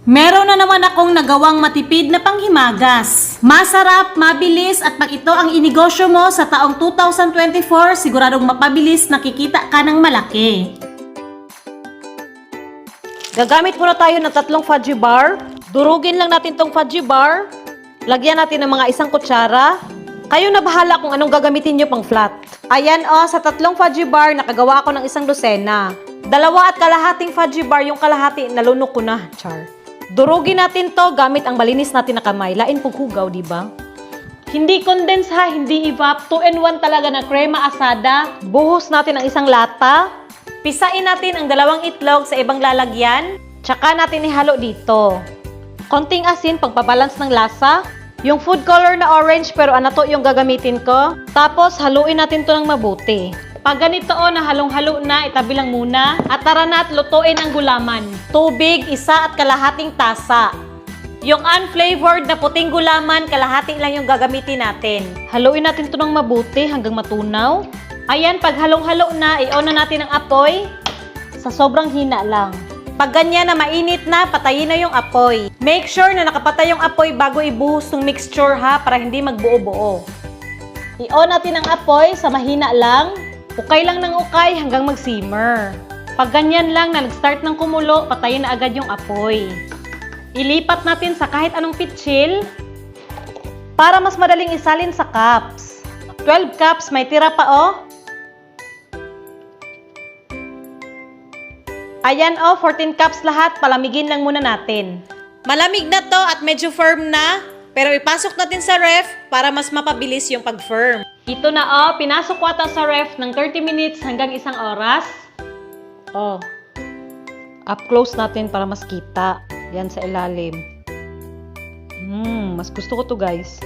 Meron na naman akong nagawang matipid na panghimagas. Masarap, mabilis at pag ito ang inegosyo mo sa taong 2024, siguradong mapabilis nakikita ka ng malaki. Gagamit muna tayo ng 3 fudgy bar. Durugin lang natin tong fudgy bar. Lagyan natin ng mga 1 kutsara. Kayo na bahala kung anong gagamitin nyo pang flat. Ayan sa 3 fudgy bar, nakagawa ako ng 1 dosena. 2 at kalahating fudgy bar, yung kalahati nalunok ko na, char. Durugin natin to gamit ang malinis natin na kamay. Lain pong hugaw, di ba? Hindi condense ha, hindi evap. 2-in-1 talaga na krema asada. Buhos natin ang 1 lata. Pisain natin ang 2 itlog sa ibang lalagyan. Tsaka natin ihalo dito. Konting asin, pagpabalance ng lasa. Yung food color na orange, pero to yung gagamitin ko. Tapos, haluin natin to ng mabuti. Pag ganito na halong-halo na, itabi lang muna. At tara na at lutuin ang gulaman. Tubig, 1 at kalahating tasa. Yung unflavored na puting gulaman, kalahati lang yung gagamitin natin. Haluin natin to ng mabuti hanggang matunaw. Ayan, pag halong-halo na, i-on na natin ang apoy. Sa sobrang hina lang. Pag ganyan na mainit na, patayin na yung apoy. Make sure na nakapatay yung apoy bago ibuhos ng mixture ha, para hindi magbuo-buo. I-on natin ang apoy sa mahina lang. Ukay lang ng ukay hanggang mag-simmer. Pag ganyan lang na nag-start ng kumulo, patayin na agad yung apoy. Ilipat natin sa kahit anong pitsil para mas madaling isalin sa cups. 12 cups, may tira pa Ayan 14 cups lahat, palamigin lang muna natin. Malamig na to at medyo firm na, pero ipasok natin sa ref para mas mapabilis yung pag-firm. Ito na pinasok ko ata sa ref ng 30 minutes hanggang 1 oras. Up close natin para mas kita. Yan sa ilalim. Mas gusto ko to guys.